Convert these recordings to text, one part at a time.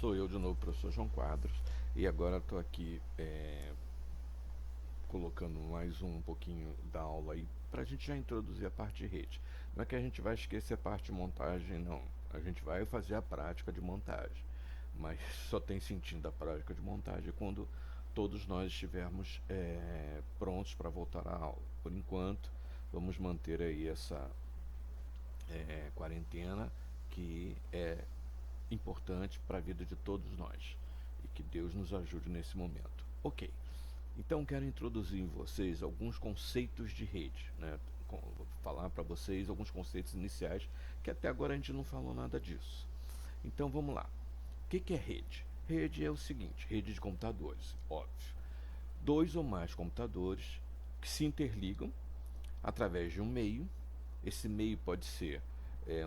Sou eu de novo, professor João Quadros, e agora estou aqui colocando mais um pouquinho da aula aí para a gente já introduzir a parte de rede. Não é que a gente vai esquecer a parte de montagem, não. A gente vai fazer a prática de montagem, mas só tem sentido a prática de montagem quando todos nós estivermos prontos para voltar à aula. Por enquanto, vamos manter aí essa quarentena que é importante para a vida de todos nós e que Deus nos ajude nesse momento. Ok, então quero introduzir em vocês alguns conceitos de rede, né? Vou falar para vocês alguns conceitos iniciais que até agora a gente não falou nada disso. Então vamos lá. O que é rede? Rede é o seguinte: rede de computadores, óbvio. Dois ou mais computadores que se interligam através de um meio. Esse meio pode ser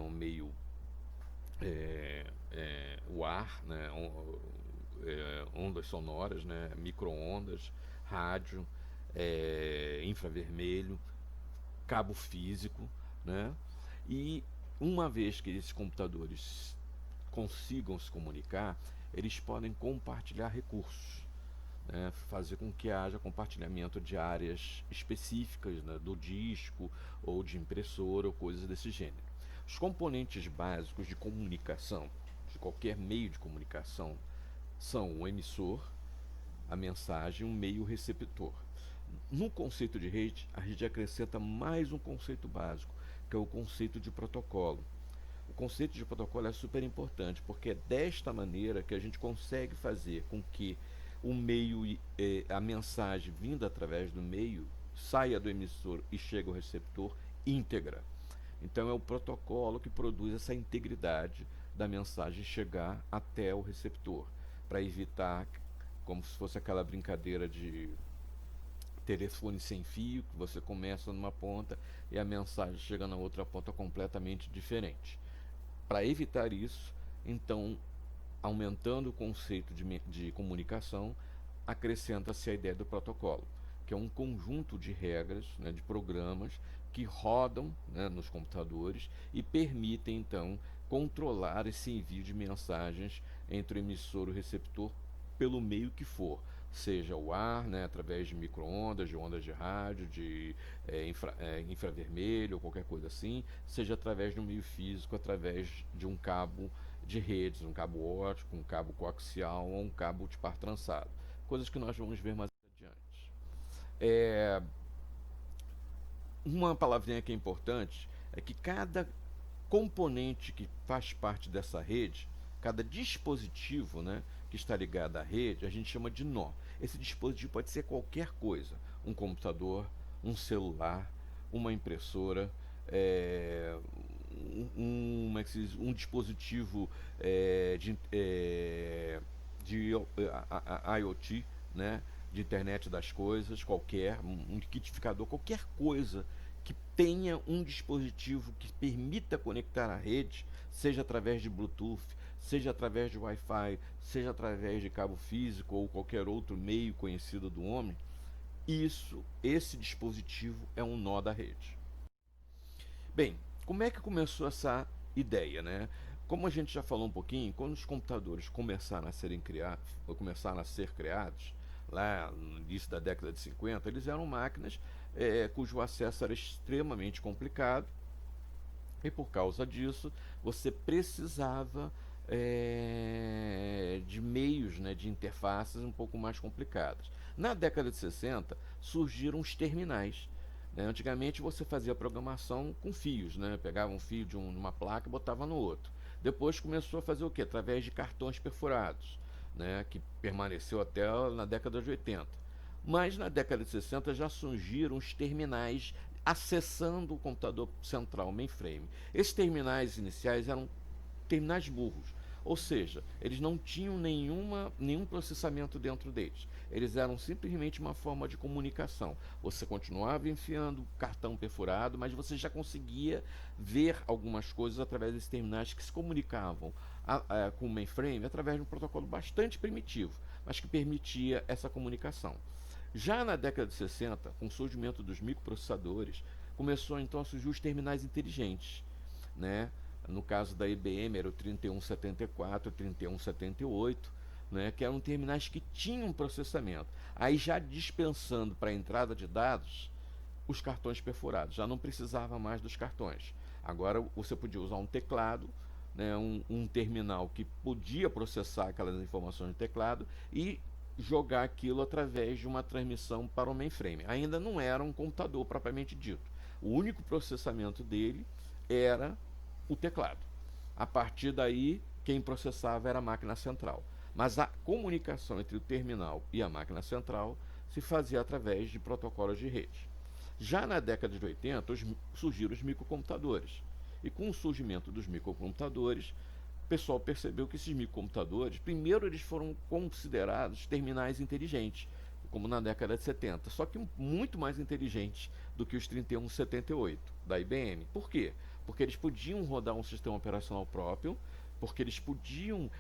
um meio o ar, né, ondas sonoras, né, micro-ondas, rádio, infravermelho, cabo físico, né, e uma vez que esses computadores consigam se comunicar, eles podem compartilhar recursos, né, fazer com que haja compartilhamento de áreas específicas, né, do disco ou de impressora ou coisas desse gênero. Os componentes básicos de comunicação, de qualquer meio de comunicação, são o emissor, a mensagem, um meio receptor. No conceito de rede, a rede acrescenta mais um conceito básico, que é o conceito de protocolo. O conceito de protocolo é super importante, porque é desta maneira que a gente consegue fazer com que o meio, a mensagem vinda através do meio, saia do emissor e chegue ao receptor íntegra. Então é o protocolo que produz essa integridade da mensagem chegar até o receptor, para evitar, como se fosse aquela brincadeira de telefone sem fio, que você começa numa ponta e a mensagem chega na outra ponta completamente diferente. Para evitar isso, então, aumentando o conceito de comunicação, acrescenta-se a ideia do protocolo, que é um conjunto de regras, né, de programas que rodam, né, nos computadores e permitem, então, controlar esse envio de mensagens entre o emissor e o receptor pelo meio que for, seja o ar, né, através de micro-ondas, de ondas de rádio, de infravermelho ou qualquer coisa assim, seja através de um meio físico, através de um cabo de redes, um cabo óptico, um cabo coaxial ou um cabo de par trançado. Coisas que nós vamos ver mais adiante. É, uma palavrinha que é importante é que cada componente que faz parte dessa rede, cada dispositivo, né, que está ligado à rede, a gente chama de nó. Esse dispositivo pode ser qualquer coisa: um computador, um celular, uma impressora, um dispositivo de IoT, né, de internet das coisas, qualquer, um liquidificador, qualquer coisa que tenha um dispositivo que permita conectar à rede, seja através de Bluetooth, seja através de Wi-Fi, seja através de cabo físico ou qualquer outro meio conhecido do homem, esse dispositivo é um nó da rede. Bem, como é que começou essa ideia, né? Como a gente já falou um pouquinho, quando os computadores começaram a ser criados, lá no início da década de 50, eles eram máquinas cujo acesso era extremamente complicado e por causa disso você precisava de meios, né, de interfaces um pouco mais complicadas. Na década de 60 surgiram os terminais. Né? Antigamente você fazia programação com fios, né? Pegava um fio de uma placa e botava no outro. Depois começou a fazer o que? Através de cartões perfurados, né? Que permaneceu até na década de 80. Mas na década de 60 já surgiram os terminais acessando o computador central, mainframe. Esses terminais iniciais eram terminais burros, ou seja, eles não tinham nenhum processamento dentro deles. Eles eram simplesmente uma forma de comunicação. Você continuava enfiando cartão perfurado, mas você já conseguia ver algumas coisas através desses terminais que se comunicavam com o mainframe através de um protocolo bastante primitivo, mas que permitia essa comunicação. Já na década de 60, com o surgimento dos microprocessadores, começou então a surgir os terminais inteligentes, né? No caso da IBM era o 3174, 3178, né, que eram terminais que tinham processamento. Aí já dispensando para a entrada de dados os cartões perfurados, já não precisava mais dos cartões. Agora você podia usar um teclado, né, um terminal que podia processar aquelas informações do teclado e jogar aquilo através de uma transmissão para o mainframe. Ainda não era um computador propriamente dito. O único processamento dele era o teclado. A partir daí, quem processava era a máquina central. Mas a comunicação entre o terminal e a máquina central se fazia através de protocolos de rede. Já na década de 80, surgiram os microcomputadores. E com o surgimento dos microcomputadores, o pessoal percebeu que esses microcomputadores, primeiro eles foram considerados terminais inteligentes, como na década de 70, só que muito mais inteligentes do que os 3178 da IBM. Por quê? Porque eles podiam rodar um sistema operacional próprio, porque eles podiam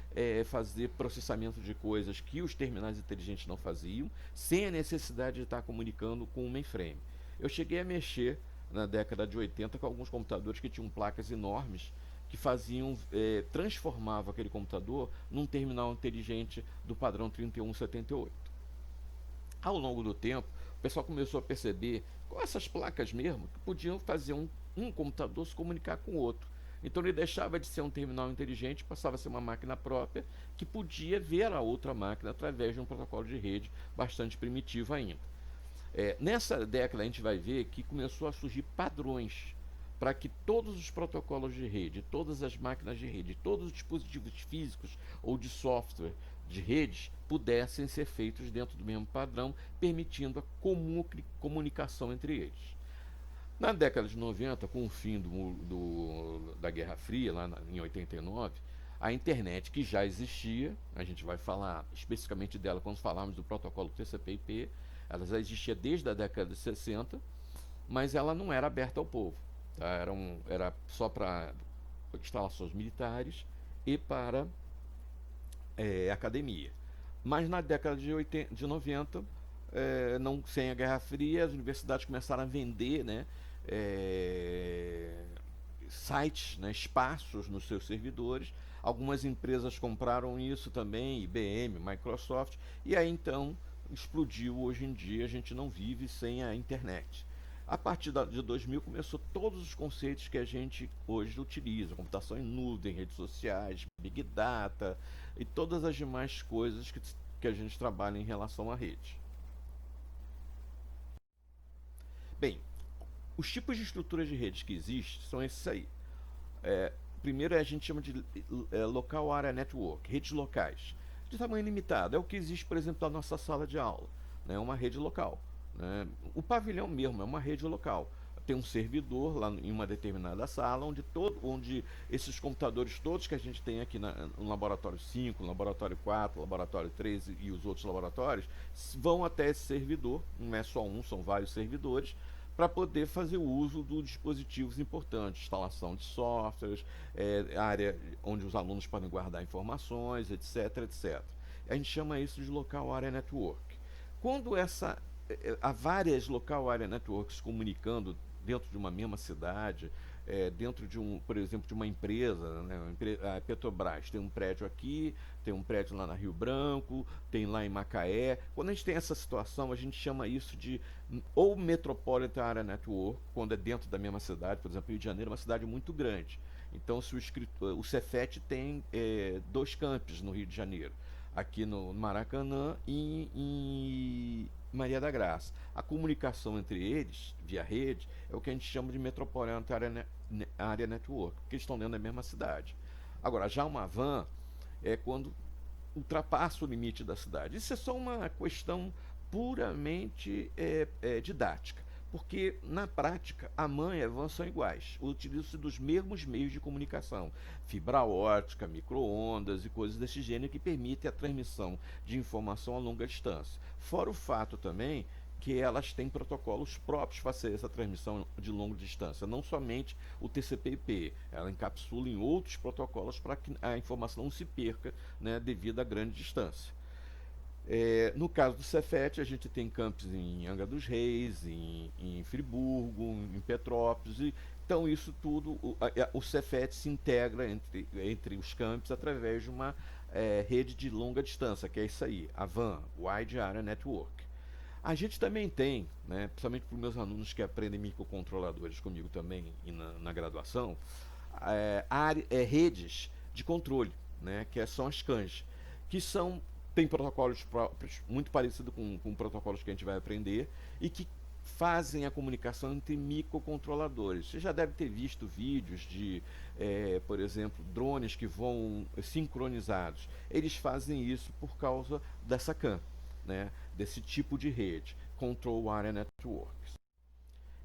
fazer processamento de coisas que os terminais inteligentes não faziam, sem a necessidade de estar comunicando com o mainframe. Eu cheguei a mexer na década de 80 com alguns computadores que tinham placas enormes que faziam, transformavam aquele computador num terminal inteligente do padrão 3178. Ao longo do tempo, o pessoal começou a perceber com essas placas mesmo que podiam fazer um computador se comunicar com o outro. Então ele deixava de ser um terminal inteligente, passava a ser uma máquina própria que podia ver a outra máquina através de um protocolo de rede bastante primitivo ainda. Nessa década a gente vai ver que começou a surgir padrões para que todos os protocolos de rede, todas as máquinas de rede, todos os dispositivos físicos ou de software de redes pudessem ser feitos dentro do mesmo padrão, permitindo a comunicação entre eles. Na década de 90, com o fim da Guerra Fria, lá em 89, a internet, que já existia, a gente vai falar especificamente dela quando falarmos do protocolo TCP/IP, ela já existia desde a década de 60, mas ela não era aberta ao povo. Tá? Era só para instalações militares e para academia. Mas na década de 90, não, sem a Guerra Fria, as universidades começaram a vender, né, sites, né, espaços nos seus servidores. Algumas empresas compraram isso também, IBM, Microsoft, e aí então explodiu. Hoje em dia a gente não vive sem a internet. A partir de 2000 começou todos os conceitos que a gente hoje utiliza, computação em nuvem, redes sociais, Big Data e todas as demais coisas que a gente trabalha em relação à rede. Bem, os tipos de estruturas de redes que existem são esses aí. Primeiro a gente chama de Local Area Network, redes locais, de tamanho limitado. É o que existe, por exemplo, na nossa sala de aula, né? Uma rede local. Né? O pavilhão mesmo é uma rede local. Tem um servidor lá em uma determinada sala, onde esses computadores todos que a gente tem aqui no laboratório 5, no laboratório 4, laboratório 13 e os outros laboratórios, vão até esse servidor, não é só um, são vários servidores, para poder fazer o uso dos dispositivos importantes, instalação de softwares, área onde os alunos podem guardar informações, etc, etc. A gente chama isso de Local Area Network. Quando há várias Local Area Networks se comunicando dentro de uma mesma cidade, dentro de por exemplo, de uma empresa, né? A Petrobras tem um prédio aqui, tem um prédio lá na Rio Branco, tem lá em Macaé. Quando a gente tem essa situação, a gente chama isso de ou Metropolitan Area Network, quando é dentro da mesma cidade. Por exemplo, Rio de Janeiro é uma cidade muito grande. Então, se o Cefet tem 2 campos no Rio de Janeiro, aqui no Maracanã e em Maria da Graça. A comunicação entre eles, via rede, é o que a gente chama de Metropolitan Area Network, porque eles estão dentro da mesma cidade. Agora, já uma van é quando ultrapassa o limite da cidade. Isso é só uma questão puramente didática, porque na prática a MAN e a van são iguais, utilizam-se dos mesmos meios de comunicação, fibra ótica, micro-ondas e coisas desse gênero que permitem a transmissão de informação a longa distância. Fora o fato também que elas têm protocolos próprios para fazer essa transmissão de longa distância, não somente o TCP/IP, ela encapsula em outros protocolos para que a informação não se perca, né, devido à grande distância. No caso do Cefet, a gente tem campos em Angra dos Reis, em Friburgo, em Petrópolis. Então, isso tudo, o Cefet se integra entre os campos através de uma rede de longa distância, que é isso aí, a WAN, Wide Area Network. A gente também tem, né, principalmente para os meus alunos que aprendem microcontroladores comigo também e na graduação, redes de controle, né, que são as CANs, que são tem protocolos próprios, muito parecidos com protocolos que a gente vai aprender, e que fazem a comunicação entre microcontroladores. Você já deve ter visto vídeos de, por exemplo, drones que vão sincronizados. Eles fazem isso por causa dessa CAN, né? Desse tipo de rede, Control Area Networks.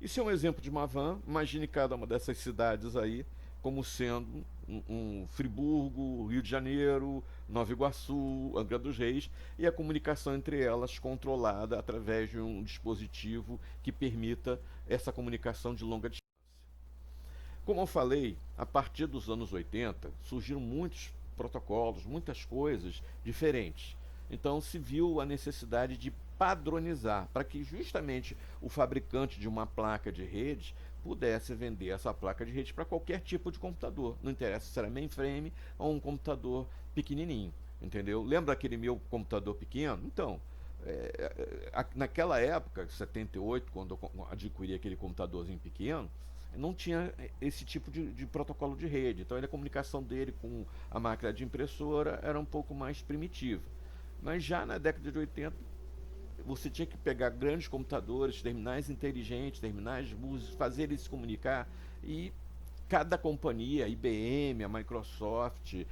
Isso é um exemplo de uma van. Imagine cada uma dessas cidades aí como sendo um Friburgo, Rio de Janeiro, Nova Iguaçu, Angra dos Reis, e a comunicação entre elas controlada através de um dispositivo que permita essa comunicação de longa distância. Como eu falei, a partir dos anos 80 surgiram muitos protocolos, muitas coisas diferentes. Então se viu a necessidade de padronizar para que justamente o fabricante de uma placa de rede pudesse vender essa placa de rede para qualquer tipo de computador. Não interessa se era mainframe ou um computador pequenininho, entendeu? Lembra aquele meu computador pequeno? Então, naquela época, 78, quando eu adquiri aquele computadorzinho pequeno, não tinha esse tipo de protocolo de rede. Então a comunicação dele com a máquina de impressora era um pouco mais primitiva. Mas já na década de 80, você tinha que pegar grandes computadores, terminais inteligentes, terminais de música, fazer eles se comunicar, e cada companhia, a IBM, a Microsoft,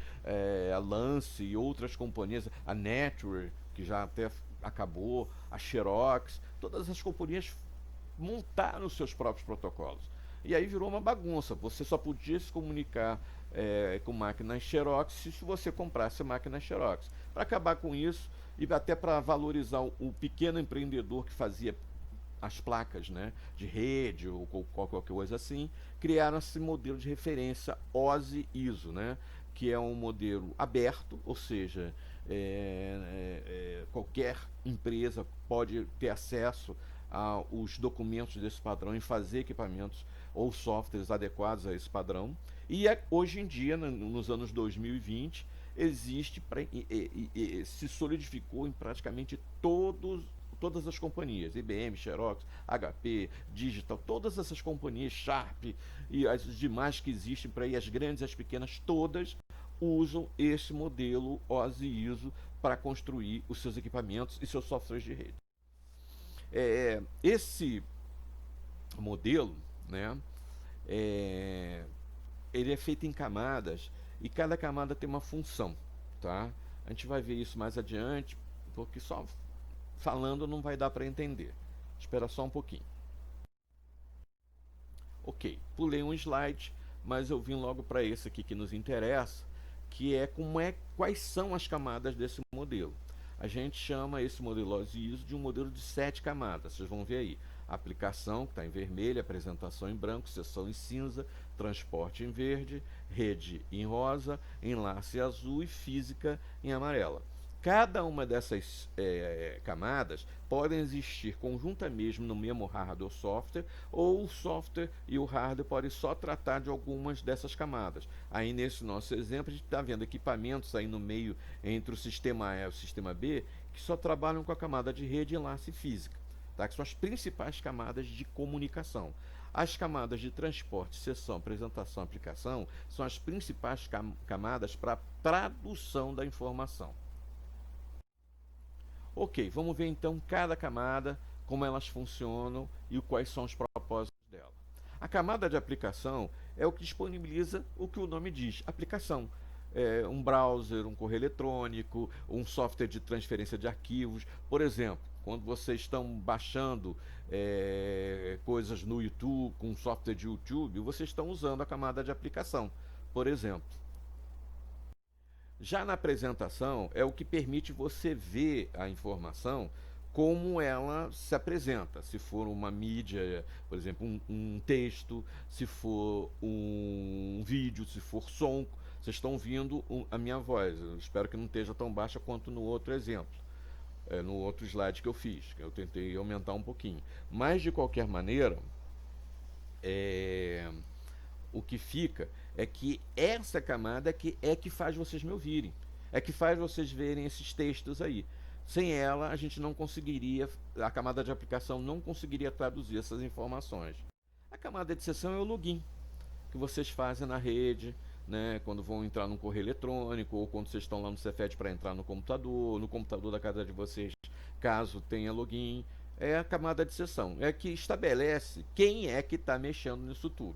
a Lance e outras companhias, a Network, que já até acabou, a Xerox, todas as companhias montaram os seus próprios protocolos. E aí virou uma bagunça. Você só podia se comunicar com máquinas Xerox se você comprasse máquinas Xerox. Para acabar com isso, e até para valorizar o pequeno empreendedor que fazia as placas, né, de rede ou qualquer coisa assim, criaram esse modelo de referência OSI-ISO, né, que é um modelo aberto, ou seja, qualquer empresa pode ter acesso aos documentos desse padrão e fazer equipamentos ou softwares adequados a esse padrão. E hoje em dia, nos anos 2020, existe, se solidificou em praticamente todas as companhias, IBM, Xerox, HP, Digital, todas essas companhias, Sharp e as demais que existem por aí, as grandes e as pequenas, todas usam esse modelo OSI-ISO para construir os seus equipamentos e seus softwares de rede. Esse modelo, né, ele é feito em camadas e cada camada tem uma função, tá? A gente vai ver isso mais adiante, porque só falando não vai dar para entender. Espera só um pouquinho. Ok, pulei um slide, mas eu vim logo para esse aqui que nos interessa, que é quais são as camadas desse modelo. A gente chama esse modelo OSI-ISO de um modelo de 7 camadas. Vocês vão ver aí. Aplicação, que está em vermelho, apresentação em branco, seção em cinza, transporte em verde, rede em rosa, enlace azul e física em amarela. Cada uma dessas camadas podem existir conjunta mesmo no mesmo hardware ou software, ou o software e o hardware podem só tratar de algumas dessas camadas. Aí nesse nosso exemplo a gente está vendo equipamentos aí no meio entre o sistema A e o sistema B que só trabalham com a camada de rede, enlace e física, tá? Que são as principais camadas de comunicação. As camadas de transporte, seção, apresentação, aplicação são as principais camadas para tradução da informação. Ok, vamos ver então cada camada, como elas funcionam e quais são os propósitos dela. A camada de aplicação é o que disponibiliza o que o nome diz, aplicação. Um browser, um correio eletrônico, um software de transferência de arquivos. Por exemplo, quando vocês estão baixando coisas no YouTube, com software de YouTube, vocês estão usando a camada de aplicação, por exemplo. Já na apresentação é o que permite você ver a informação como ela se apresenta. Se for uma mídia, por exemplo, um texto, se for um vídeo, se for som, vocês estão ouvindo a minha voz. Eu espero que não esteja tão baixa quanto no outro exemplo. no outro slide que eu fiz, que eu tentei aumentar um pouquinho. Mas, de qualquer maneira, é, o que fica é que essa camada que faz vocês me ouvirem, é que faz vocês verem esses textos aí. Sem ela, a gente não conseguiria, a camada de aplicação não conseguiria traduzir essas informações. A camada de sessão é o login que vocês fazem na rede, né, quando vão entrar no correio eletrônico, ou quando vocês estão lá no Cefet para entrar no computador da casa de vocês, caso tenha login. É a camada de sessão, é que estabelece quem é que está mexendo nisso tudo.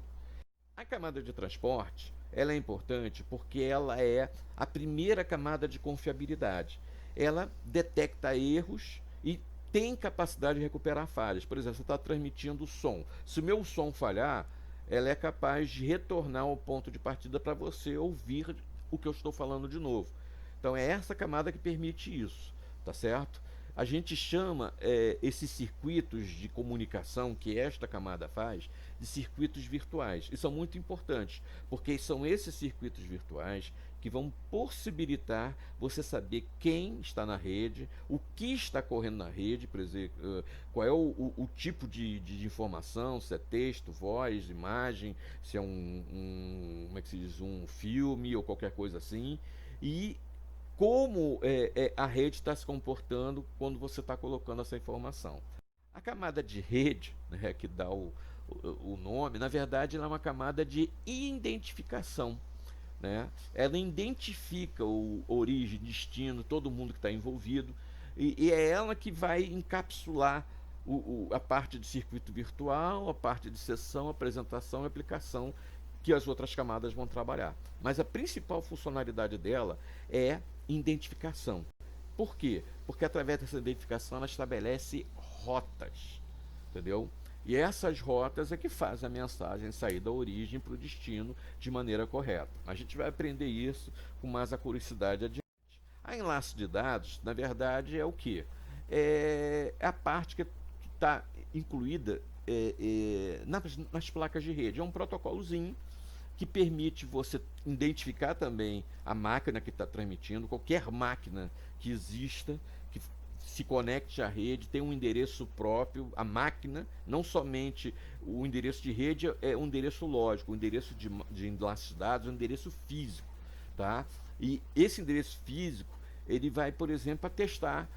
A camada de transporte, ela é importante porque ela é a primeira camada de confiabilidade. Ela detecta erros e tem capacidade de recuperar falhas. Por exemplo, você está transmitindo som. Se o meu som falhar, ela é capaz de retornar ao ponto de partida para você ouvir o que eu estou falando de novo. Então é essa camada que permite isso, tá certo? A gente chama esses circuitos de comunicação que esta camada faz de circuitos virtuais. E são muito importantes, porque são esses circuitos virtuais que vão possibilitar você saber quem está na rede, o que está correndo na rede, por exemplo, qual é o tipo de informação, se é texto, voz, imagem, se é como é que se diz, um filme ou qualquer coisa assim, e como a rede está se comportando quando você está colocando essa informação. A camada de rede, né, que dá o nome, na verdade, ela é uma camada de identificação. Né? Ela identifica origem, destino, todo mundo que está envolvido, e é ela que vai encapsular a parte de circuito virtual, a parte de sessão, apresentação e aplicação que as outras camadas vão trabalhar. Mas a principal funcionalidade dela é identificação. Por quê? Porque através dessa identificação ela estabelece rotas, entendeu? E essas rotas é que faz a mensagem sair da origem para o destino de maneira correta. A gente vai aprender isso com mais acuracidade adiante. A enlace de dados, na verdade, é o quê? É a parte que está incluída nas placas de rede. É um protocolozinho que permite você identificar também a máquina que está transmitindo, qualquer máquina que exista, que se conecte à rede, tem um endereço próprio, a máquina, não somente o endereço de rede é um endereço lógico, o endereço de enlace de dados é um endereço físico, tá? E esse endereço físico, ele vai, por exemplo, atestar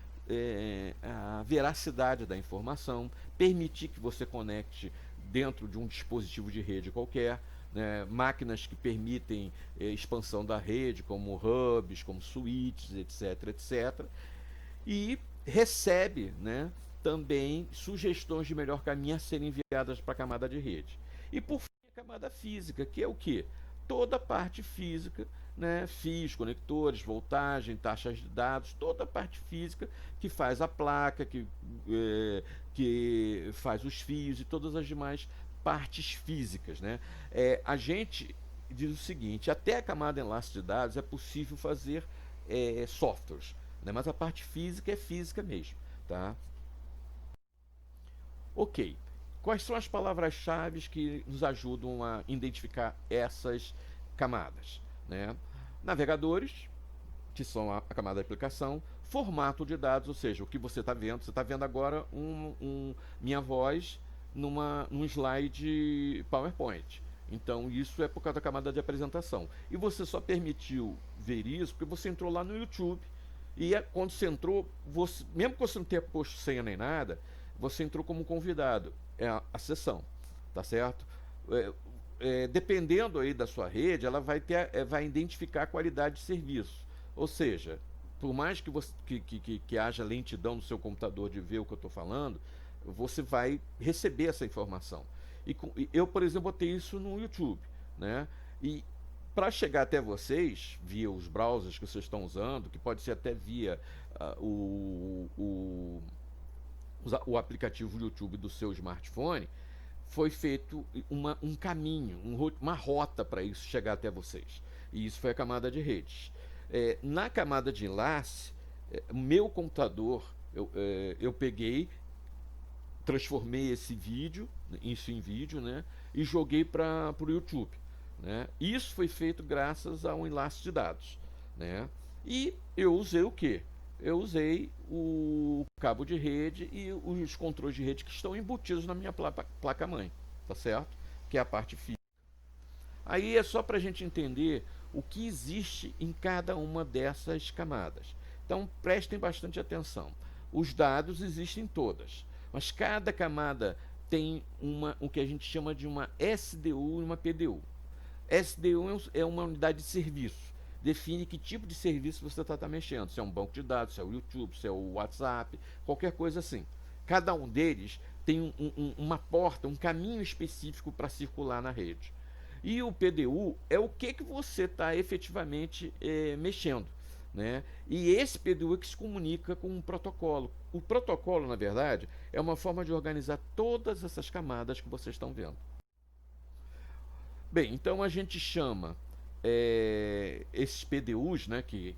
a veracidade da informação, permitir que você conecte dentro de um dispositivo de rede qualquer, né, máquinas que permitem expansão da rede, como hubs, como switches, etc, etc. E recebe, né, também sugestões de melhor caminho a serem enviadas para a camada de rede. E por fim, a camada física, que é o quê? Toda a parte física, né, fios, conectores, voltagem, taxas de dados, toda a parte física que faz a placa, que faz os fios e todas as demais partes físicas, né? A gente diz o seguinte: até a camada enlace de dados é possível fazer softwares, né? Mas a parte física é física mesmo, tá? Ok. Quais são as palavras-chave que nos ajudam a identificar essas camadas, né? Navegadores, que são a camada de aplicação, formato de dados, ou seja, o que você está vendo agora minha voz num slide PowerPoint. Então, isso é por causa da camada de apresentação. E você só permitiu ver isso porque você entrou lá no YouTube. E quando você entrou, mesmo que você não tenha posto senha nem nada, você entrou como convidado. É a sessão, tá certo? Dependendo aí da sua rede, ela vai identificar a qualidade de serviço. Ou seja, por mais que haja lentidão no seu computador de ver o que eu estou falando, você vai receber essa informação. E eu, por exemplo, botei isso no YouTube, né? E para chegar até vocês, via os browsers que vocês estão usando, que pode ser até via o aplicativo YouTube do seu smartphone, foi feito um caminho, uma rota para isso chegar até vocês. E isso foi a camada de redes. Na camada de enlace, meu computador, eu peguei, transformei isso em vídeo, né, e joguei para o YouTube. Né? Isso foi feito graças a um enlace de dados. Né? E eu usei o quê? eu usei o cabo de rede e os controles de rede que estão embutidos na minha placa-mãe, tá certo? Que é a parte física. Aí é só para a gente entender o que existe em cada uma dessas camadas. Então prestem bastante atenção. Os dados existem todas, mas cada camada tem o que a gente chama de uma SDU e uma PDU. SDU é uma unidade de serviço. Define que tipo de serviço você está mexendo. Se é um banco de dados, se é o YouTube, se é o WhatsApp, qualquer coisa assim. Cada um deles tem uma porta, um caminho específico para circular na rede. E o PDU é o que você está efetivamente mexendo. Né? E esse PDU é que se comunica com um protocolo. O protocolo, na verdade, é uma forma de organizar todas essas camadas que vocês estão vendo. Bem, então a gente chama esses PDUs, né, que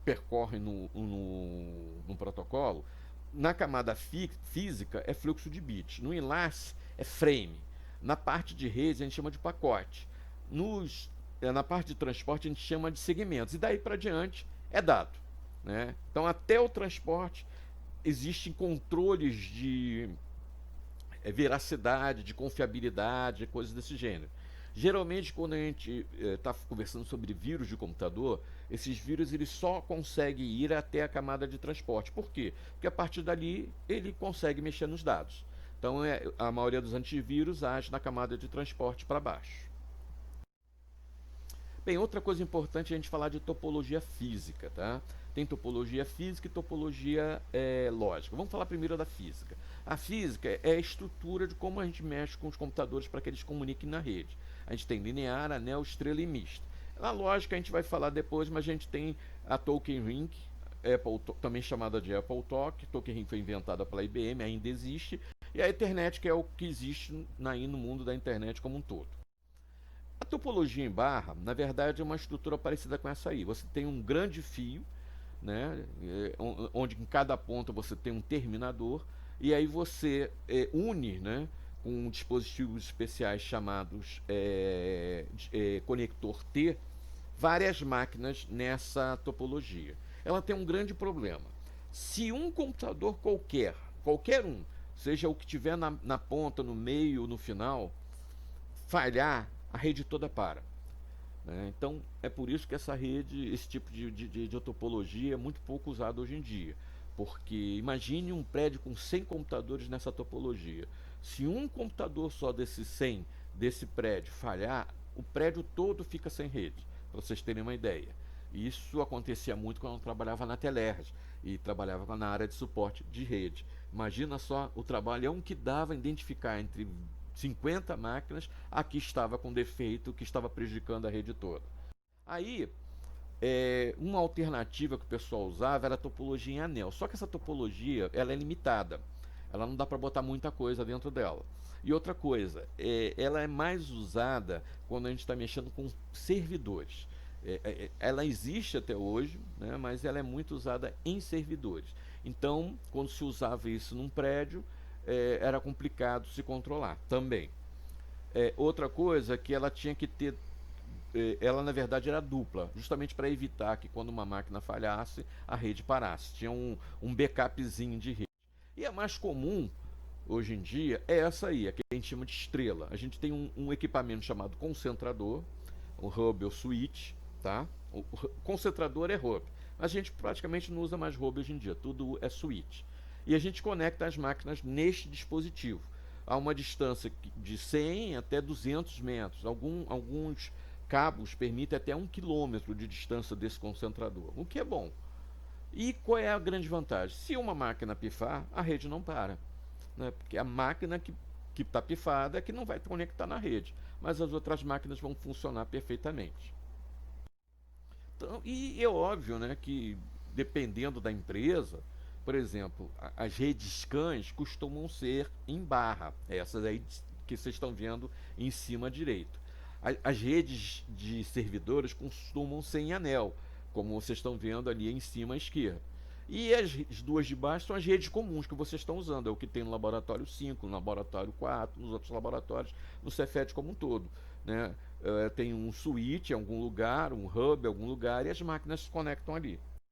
percorrem no protocolo, na camada física é fluxo de bits, no enlace é frame, na parte de rede a gente chama de pacote, na parte de transporte a gente chama de segmentos, e daí para diante é dado. Né? Então até o transporte existem controles de veracidade, de confiabilidade, coisas desse gênero. Geralmente, quando a gente está conversando sobre vírus de computador, esses vírus eles só conseguem ir até a camada de transporte. Por quê? Porque a partir dali ele consegue mexer nos dados. Então, a maioria dos antivírus age na camada de transporte para baixo. Bem, outra coisa importante é a gente falar de topologia física, tá? Tem topologia física e topologia lógica. Vamos falar primeiro da física. A física é a estrutura de como a gente mexe com os computadores para que eles comuniquem na rede. A gente tem linear, anel, estrela e mista. Na lógica a gente vai falar depois, mas a gente tem a Token Ring, também chamada de Apple Talk. Token Ring foi inventada pela IBM, ainda existe. E a Ethernet, que é o que existe no mundo da internet como um todo. A topologia em barra, na verdade, é uma estrutura parecida com essa aí. Você tem um grande fio, né, onde em cada ponta você tem um terminador, e aí você une, né, com dispositivos especiais chamados conector T, várias máquinas nessa topologia. Ela tem um grande problema. Se um computador qualquer um, seja o que tiver na ponta, no meio ou no final, falhar, a rede toda para. Né? Então, é por isso que esse tipo de topologia é muito pouco usado hoje em dia. Porque imagine um prédio com 100 computadores nessa topologia. Se um computador só desses 100 desse prédio falhar, o prédio todo fica sem rede, para vocês terem uma ideia. Isso acontecia muito quando eu trabalhava na Telerge e trabalhava na área de suporte de rede. Imagina só o trabalhão que dava identificar entre 50 máquinas a que estava com defeito, que estava prejudicando a rede toda. Aí, uma alternativa que o pessoal usava era a topologia em anel. Só que essa topologia ela é limitada. Ela não dá para botar muita coisa dentro dela. E outra coisa, ela é mais usada quando a gente está mexendo com servidores. Ela existe até hoje, né, mas ela é muito usada em servidores. Então, quando se usava isso num prédio, era complicado se controlar também. Outra coisa é que ela tinha que ter, ela na verdade era dupla, justamente para evitar que quando uma máquina falhasse, a rede parasse. Tinha um backupzinho de rede. E a mais comum hoje em dia é essa aí, a que a gente chama de estrela. A gente tem um equipamento chamado concentrador, o hub ou switch, tá? O concentrador é hub, mas a gente praticamente não usa mais hub hoje em dia, tudo é switch. E a gente conecta as máquinas neste dispositivo, a uma distância de 100 até 200 metros. Alguns cabos permitem até 1 quilômetro de distância desse concentrador, o que é bom. E qual é a grande vantagem? Se uma máquina pifar, a rede não para. Né? Porque a máquina que está pifada é que não vai conectar na rede, mas as outras máquinas vão funcionar perfeitamente. Então, e é óbvio, né, que dependendo da empresa, por exemplo, as redes cães costumam ser em barra, essas aí que vocês estão vendo em cima à direita. As redes de servidores costumam ser em anel, como vocês estão vendo ali em cima à esquerda. E as duas de baixo são as redes comuns que vocês estão usando, é o que tem no laboratório 5, no laboratório 4, nos outros laboratórios, no Cefet como um todo. Né? Tem um switch em algum lugar, um hub em algum lugar, e as máquinas se conectam ali.